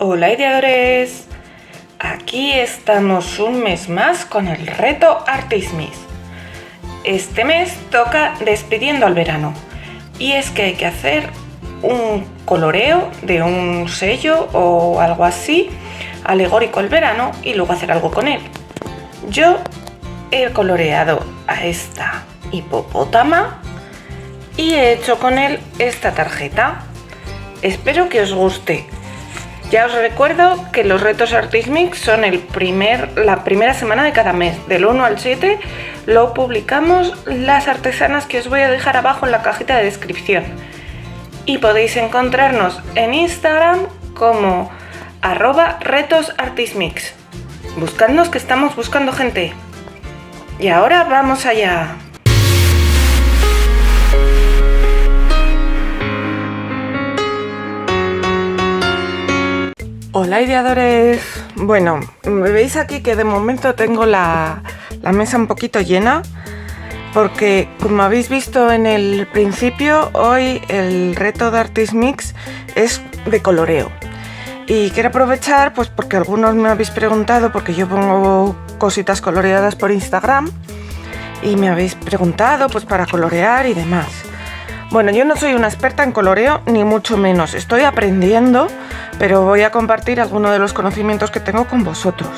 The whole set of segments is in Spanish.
Hola ideadores, aquí estamos un mes más con el reto Artismix. Este mes toca despidiendo al verano y es que hay que hacer un coloreo de un sello o algo así alegórico al verano y luego hacer algo con él. Yo he coloreado a esta hipopótama y he hecho con él esta tarjeta. Espero que os guste. Ya os recuerdo que los retos Artismix son la primera semana de cada mes, del 1 al 7 lo publicamos las artesanas que os voy a dejar abajo en la cajita de descripción. Y podéis encontrarnos en Instagram como @retosartismix. Buscadnos que estamos buscando gente. Y ahora vamos allá. Hola ideadores, bueno, veis aquí que de momento tengo la mesa un poquito llena porque como habéis visto en el principio, hoy el reto de Artismix es de coloreo y quiero aprovechar pues porque algunos me habéis preguntado, porque yo pongo cositas coloreadas por Instagram y me habéis preguntado pues para colorear y demás. Bueno, yo no soy una experta en coloreo, ni mucho menos. Estoy aprendiendo, pero voy a compartir algunos de los conocimientos que tengo con vosotros.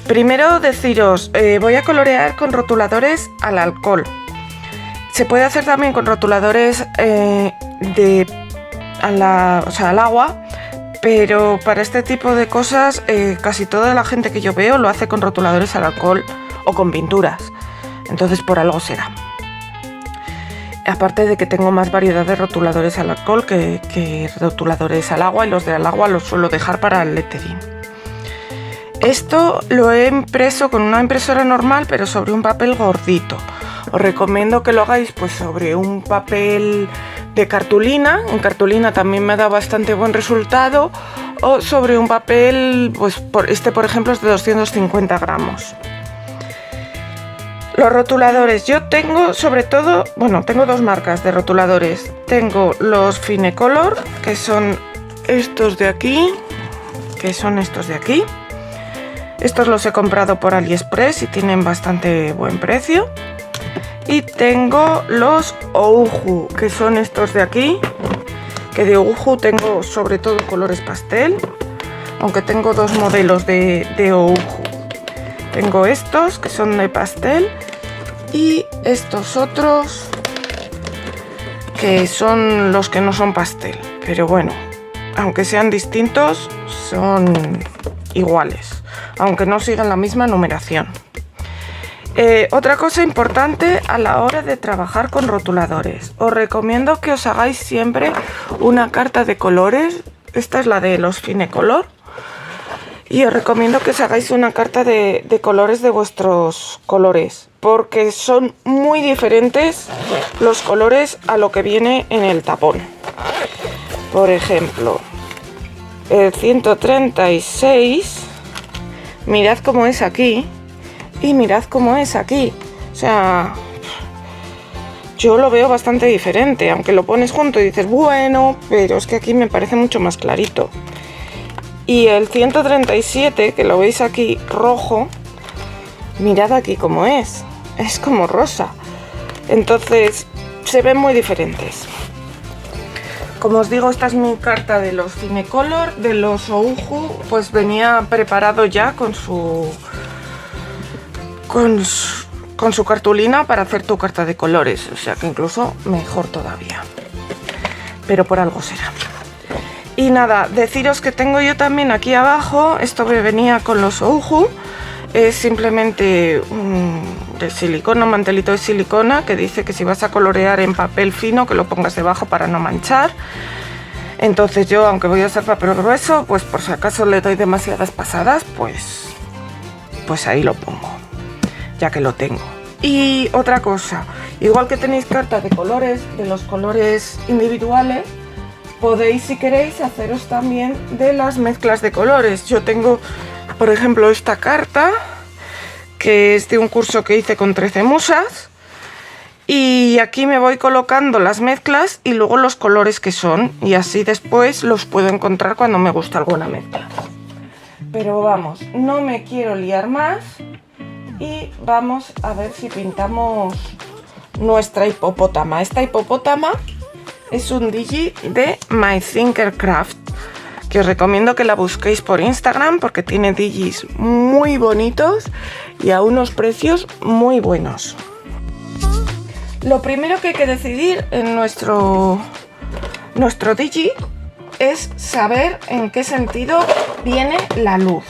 Primero deciros, voy a colorear con rotuladores al alcohol. Se puede hacer también con rotuladores al agua, pero para este tipo de cosas casi toda la gente que yo veo lo hace con rotuladores al alcohol o con pinturas. Entonces por algo será. Aparte de que tengo más variedad de rotuladores al alcohol que rotuladores al agua, y los del agua los suelo dejar para el lettering. Esto lo he impreso con una impresora normal, pero sobre un papel gordito. Os recomiendo que lo hagáis pues sobre un papel de cartulina. En cartulina también me da bastante buen resultado. O sobre un papel, pues por ejemplo es de 250 gramos. Los rotuladores, yo tengo sobre todo, tengo dos marcas de rotuladores. Tengo los Finecolor, que son estos de aquí, Estos los he comprado por AliExpress y tienen bastante buen precio. Y tengo los Ouhu, que son estos de aquí, que de Ouhu tengo sobre todo colores pastel, aunque tengo dos modelos de Ouhu. Tengo estos que son de pastel y estos otros que son los que no son pastel, pero bueno, aunque sean distintos son iguales, aunque no sigan la misma numeración. Otra cosa importante a la hora de trabajar con rotuladores, os recomiendo que os hagáis siempre una carta de colores. Esta es la de los Finecolor. Y os recomiendo que os hagáis una carta de colores de vuestros colores, porque son muy diferentes los colores a lo que viene en el tapón. Por ejemplo, el 136, mirad cómo es aquí y mirad cómo es aquí. O sea, yo lo veo bastante diferente, aunque lo pones junto y dices, bueno, pero es que aquí me parece mucho más clarito. Y el 137, que lo veis aquí rojo, mirad aquí cómo es como rosa. Entonces se ven muy diferentes. Como os digo, esta es mi carta de los Finecolor. De los Ouhu pues venía preparado ya con su cartulina para hacer tu carta de colores, o sea que incluso mejor todavía, pero por algo será. Y nada, deciros que tengo yo también aquí abajo, esto me venía con los Ouhu, es simplemente de silicona, un mantelito de silicona que dice que si vas a colorear en papel fino que lo pongas debajo para no manchar. Entonces yo, aunque voy a usar papel grueso, pues por si acaso le doy demasiadas pasadas, pues ahí lo pongo, ya que lo tengo. Y otra cosa, igual que tenéis cartas de colores, de los colores individuales, podéis, si queréis, haceros también de las mezclas de colores. Yo tengo, por ejemplo, esta carta, que es de un curso que hice con 13 musas, Y aquí me voy colocando las mezclas y luego los colores que son, y así después los puedo encontrar cuando me gusta alguna mezcla. Pero vamos, no me quiero liar más y vamos a ver si pintamos nuestra hipopótama. Esta hipopótama es un digi de My Thinkercraft, que os recomiendo que la busquéis por Instagram porque tiene digis muy bonitos y a unos precios muy buenos. Lo primero que hay que decidir en nuestro digi es saber en qué sentido viene la luz,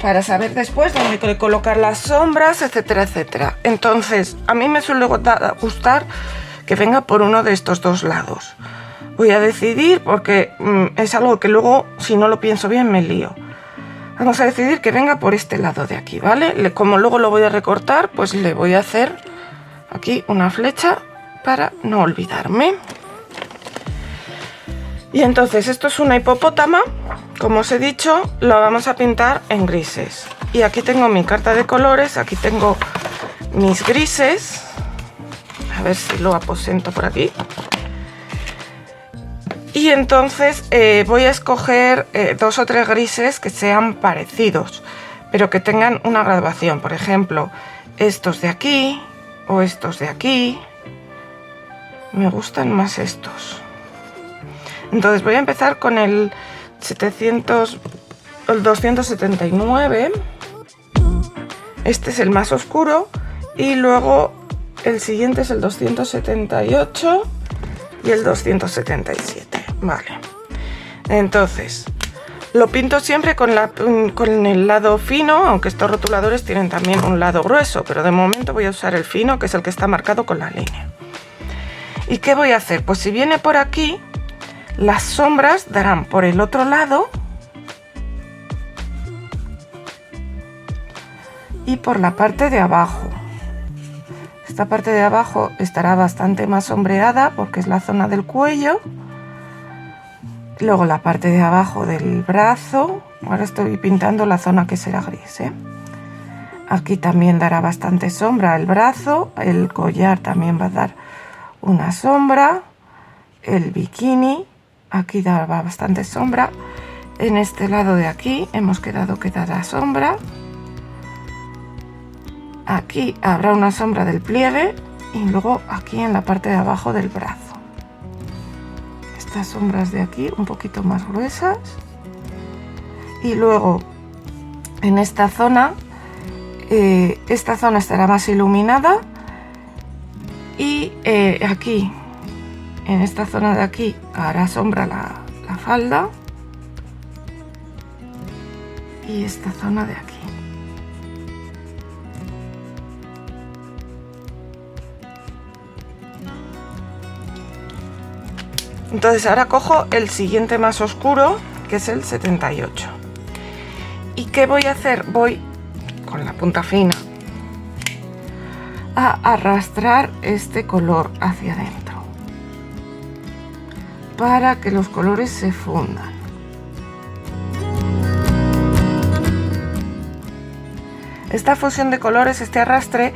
para saber después dónde colocar las sombras, etcétera, etcétera. Entonces, a mí me suele gustar que venga por uno de estos dos lados. Voy a decidir porque es algo que luego, si no lo pienso bien, me lío. Vamos a decidir que venga por este lado de aquí, ¿vale? Como luego lo voy a recortar, pues le voy a hacer aquí una flecha para no olvidarme. Y entonces esto es una hipopótama, como os he dicho, la vamos a pintar en grises. Y aquí tengo mi carta de colores, aquí tengo mis grises. A ver si lo aposento por aquí. Y entonces voy a escoger 2 o 3 grises que sean parecidos, pero que tengan una graduación. Por ejemplo, estos de aquí o estos de aquí. Me gustan más estos. Entonces voy a empezar con el 279. Este es el más oscuro. Y luego el siguiente es el 278 y el 277. Vale, entonces lo pinto siempre con el lado fino, aunque estos rotuladores tienen también un lado grueso, pero de momento voy a usar el fino, que es el que está marcado con la línea. ¿Y qué voy a hacer? Pues si viene por aquí, las sombras darán por el otro lado y por la parte de abajo. Esta parte de abajo estará bastante más sombreada porque es la zona del cuello. Luego la parte de abajo del brazo. Ahora estoy pintando la zona que será gris, ¿eh? Aquí también dará bastante sombra el brazo. El collar también va a dar una sombra. El bikini aquí dará bastante sombra. En este lado de aquí hemos quedado que dará sombra. Aquí habrá una sombra del pliegue y luego aquí en la parte de abajo del brazo. Estas sombras de aquí un poquito más gruesas. Y luego en esta zona estará más iluminada. Y aquí, en esta zona de aquí, hará sombra la falda. Y esta zona de aquí. Entonces ahora cojo el siguiente más oscuro, que es el 78. ¿Y qué voy a hacer? Voy con la punta fina a arrastrar este color hacia adentro para que los colores se fundan. Esta fusión de colores, este arrastre,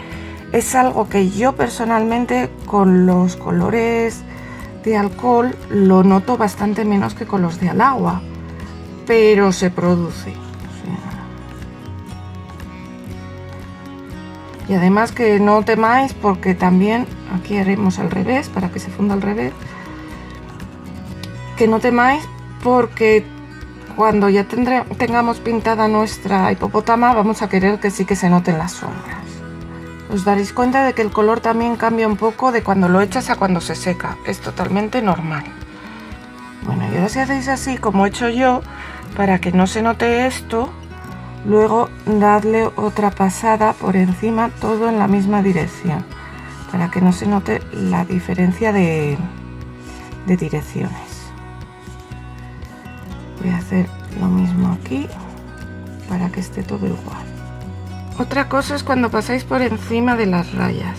es algo que yo personalmente con los colores de alcohol lo noto bastante menos que con los de al agua, pero se produce. Y además que no temáis, porque también aquí haremos al revés para que se funda al revés, que no temáis porque cuando ya tengamos pintada nuestra hipopótama vamos a querer que sí que se noten las sombras. Os daréis cuenta de que el color también cambia un poco de cuando lo echas a cuando se seca. Es totalmente normal. Bueno, y ahora si hacéis así como he hecho yo, para que no se note esto, luego dadle otra pasada por encima, todo en la misma dirección, para que no se note la diferencia de direcciones. Voy a hacer lo mismo aquí, para que esté todo igual. Otra cosa es cuando pasáis por encima de las rayas.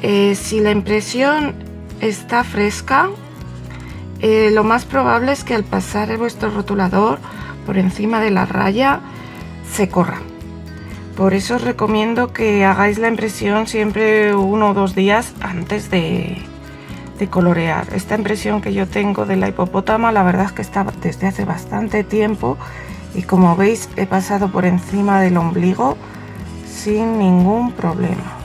Si la impresión está fresca, lo más probable es que al pasar vuestro rotulador por encima de la raya se corra. Por eso os recomiendo que hagáis la impresión siempre 1 o 2 días antes de colorear. Esta impresión que yo tengo de la hipopótama, la verdad es que está desde hace bastante tiempo y como veis he pasado por encima del ombligo sin ningún problema.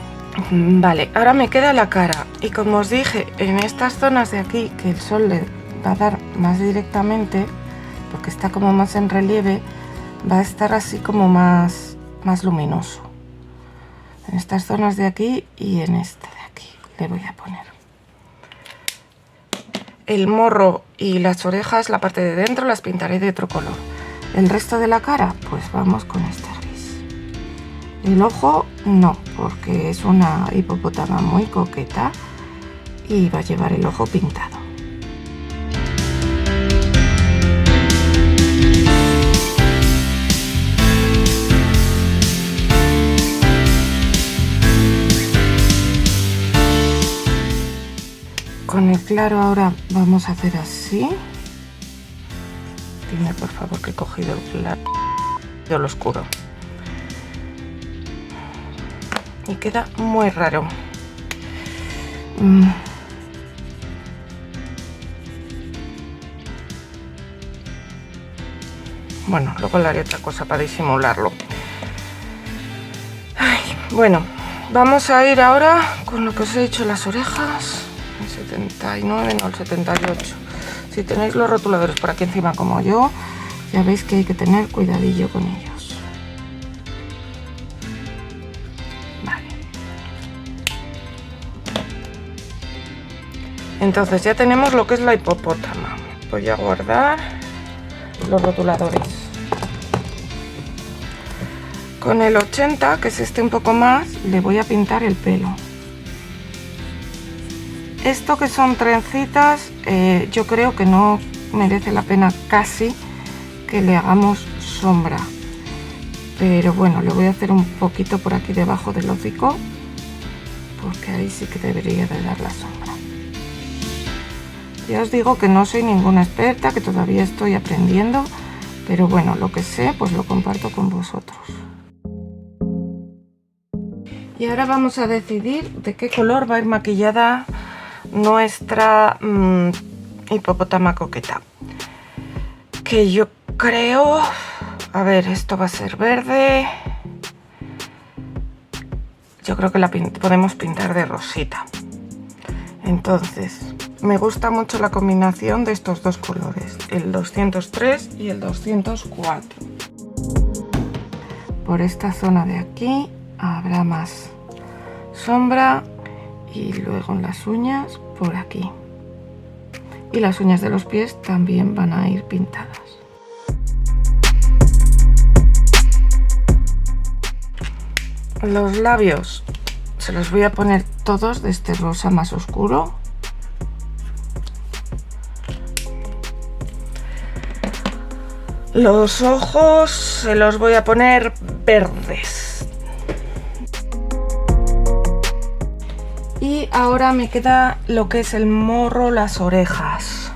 Vale, ahora me queda la cara y como os dije, en estas zonas de aquí que el sol le va a dar más directamente, porque está como más en relieve, va a estar así como más luminoso. En estas zonas de aquí y en este de aquí le voy a poner. El morro y las orejas, la parte de dentro, las pintaré de otro color. El resto de la cara, pues vamos con este gris. El ojo no, porque es una hipopótama muy coqueta y va a llevar el ojo pintado. Con el claro ahora vamos a hacer así. Dime por favor que he cogido el claro y el oscuro. Y queda muy raro. Bueno, luego le haré otra cosa para disimularlo. Ay, bueno, vamos a ir ahora con lo que os he dicho, las orejas. El 79, no el 78. Si tenéis los rotuladores por aquí encima como yo, ya veis que hay que tener cuidadillo con ellos. Vale. Entonces ya tenemos lo que es la hipopótama. Voy a guardar los rotuladores. Con el 80, que es este un poco más, le voy a pintar el pelo. Esto que son trencitas, yo creo que no merece la pena casi que le hagamos sombra. Pero bueno, le voy a hacer un poquito por aquí debajo del hocico, porque ahí sí que debería de dar la sombra. Ya os digo que no soy ninguna experta, que todavía estoy aprendiendo, pero bueno, lo que sé, pues lo comparto con vosotros. Y ahora vamos a decidir de qué color va a ir maquillada nuestra hipopótama coqueta. Que yo creo... A ver, esto va a ser verde. Yo creo que la podemos pintar de rosita. Entonces, me gusta mucho la combinación de estos dos colores, el 203 y el 204. Por esta zona de aquí habrá más sombra y luego en las uñas por aquí. Y las uñas de los pies también van a ir pintadas. Los labios se los voy a poner todos de este rosa más oscuro. Los ojos se los voy a poner verdes. Y ahora me queda lo que es el morro, las orejas.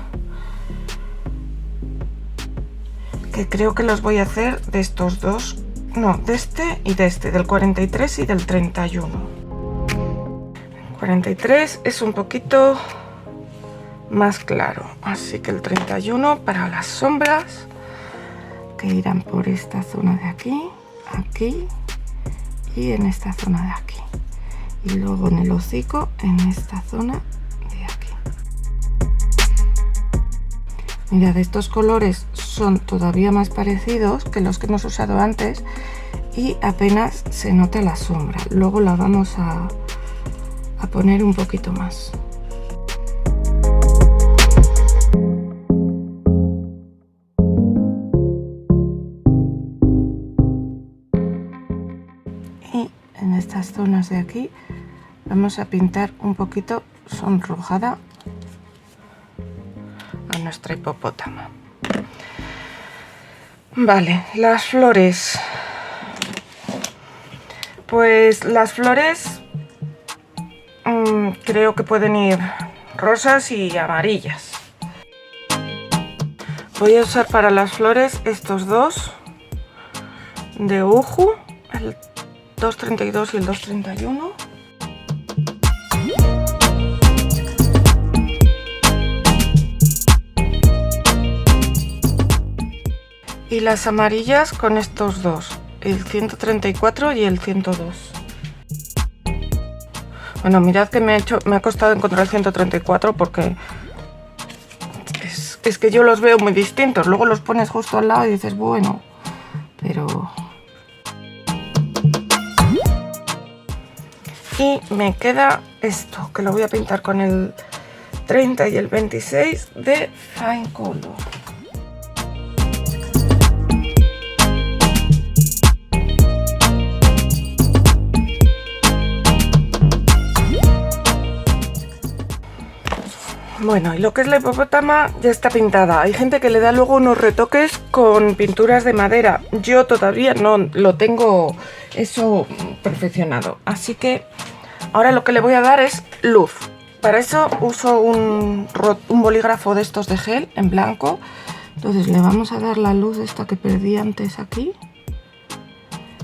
Que creo que los voy a hacer de estos dos. No, de este y de este, del 43 y del 31. El 43 es un poquito más claro, así que el 31 para las sombras, que irán por esta zona de aquí, aquí y en esta zona de aquí. Y luego en el hocico, en esta zona de aquí. Mirad, estos colores son todavía más parecidos que los que hemos usado antes y apenas se nota la sombra. Luego la vamos a poner un poquito más. Y en estas zonas de aquí vamos a pintar un poquito sonrojada a nuestra hipopótama. Vale, las flores. Pues las flores creo que pueden ir rosas y amarillas. Voy a usar para las flores estos dos de Uju, el 2.32 y el 2.31. Y las amarillas con estos dos, el 134 y el 102. Bueno, mirad que me ha costado encontrar el 134 porque es que yo los veo muy distintos. Luego los pones justo al lado y dices, bueno, pero... Y me queda esto, que lo voy a pintar con el 30 y el 26 de Fine Color. Bueno, y lo que es la hipopótama ya está pintada. Hay gente que le da luego unos retoques con pinturas de madera. Yo todavía no lo tengo eso perfeccionado. Así que ahora lo que le voy a dar es luz. Para eso uso un bolígrafo de estos de gel en blanco. Entonces le vamos a dar la luz esta que perdí antes aquí.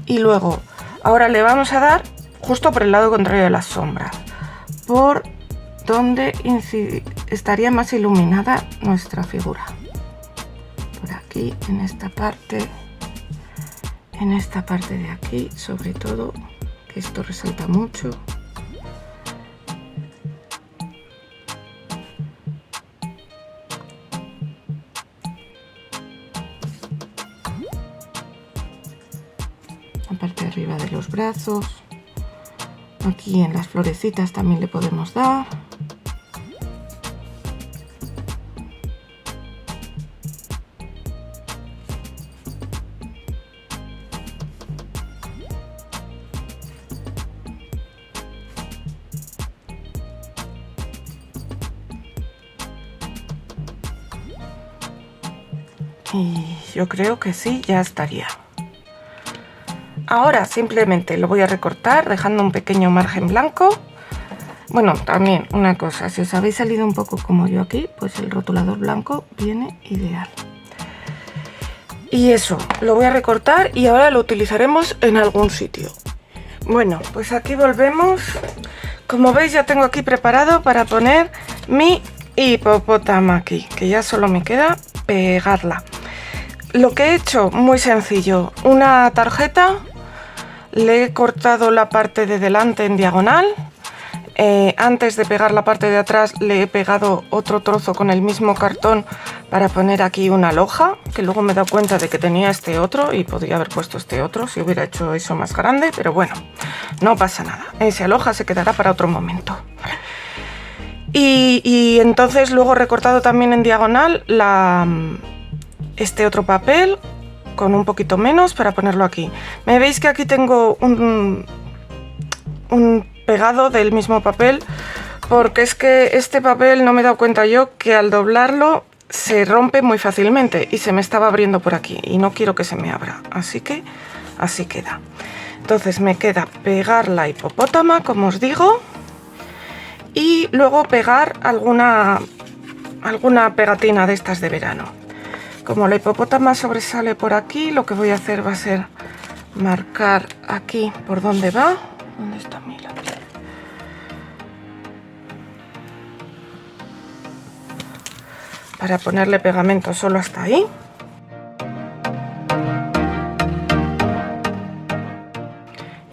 Y luego, ahora le vamos a dar justo por el lado contrario de las sombras. Por donde estaría más iluminada nuestra figura. Por aquí, en esta parte de aquí, sobre todo, que esto resalta mucho. La parte de arriba de los brazos. Aquí en las florecitas también le podemos dar. Y yo creo que sí, ya estaría. Ahora simplemente lo voy a recortar dejando un pequeño margen blanco. Bueno, también una cosa, si os habéis salido un poco como yo aquí, pues el rotulador blanco viene ideal. Y eso, lo voy a recortar y ahora lo utilizaremos en algún sitio. Bueno, pues aquí volvemos. Como veis ya tengo aquí preparado para poner mi hipopótamo aquí, que ya solo me queda pegarla. Lo que he hecho, muy sencillo, una tarjeta, le he cortado la parte de delante en diagonal, antes de pegar la parte de atrás le he pegado otro trozo con el mismo cartón para poner aquí una loja, que luego me he dado cuenta de que tenía este otro y podría haber puesto este otro si hubiera hecho eso más grande, pero bueno, no pasa nada, esa loja se quedará para otro momento. Y entonces luego he recortado también en diagonal este otro papel con un poquito menos para ponerlo aquí. Me veis que aquí tengo un pegado del mismo papel porque es que este papel no me he dado cuenta yo que al doblarlo se rompe muy fácilmente y se me estaba abriendo por aquí y no quiero que se me abra, así que así queda. Entonces me queda pegar la hipopótama, como os digo, y luego pegar alguna pegatina de estas de verano. Como la hipopótama sobresale por aquí, lo que voy a hacer va a ser marcar aquí por dónde va. ¿Dónde está mi lápiz? Para ponerle pegamento solo hasta ahí.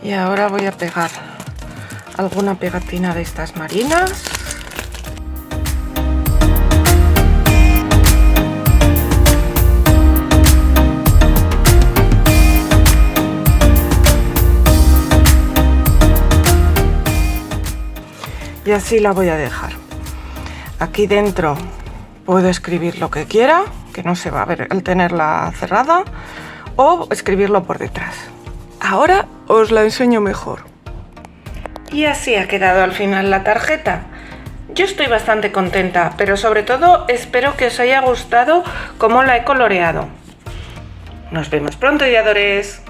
Y ahora voy a pegar alguna pegatina de estas marinas. Y así la voy a dejar. Aquí dentro puedo escribir lo que quiera, que no se va a ver al tenerla cerrada, o escribirlo por detrás. Ahora os la enseño mejor. Y así ha quedado al final la tarjeta. Yo estoy bastante contenta, pero sobre todo espero que os haya gustado cómo la he coloreado. Nos vemos pronto, ideadores.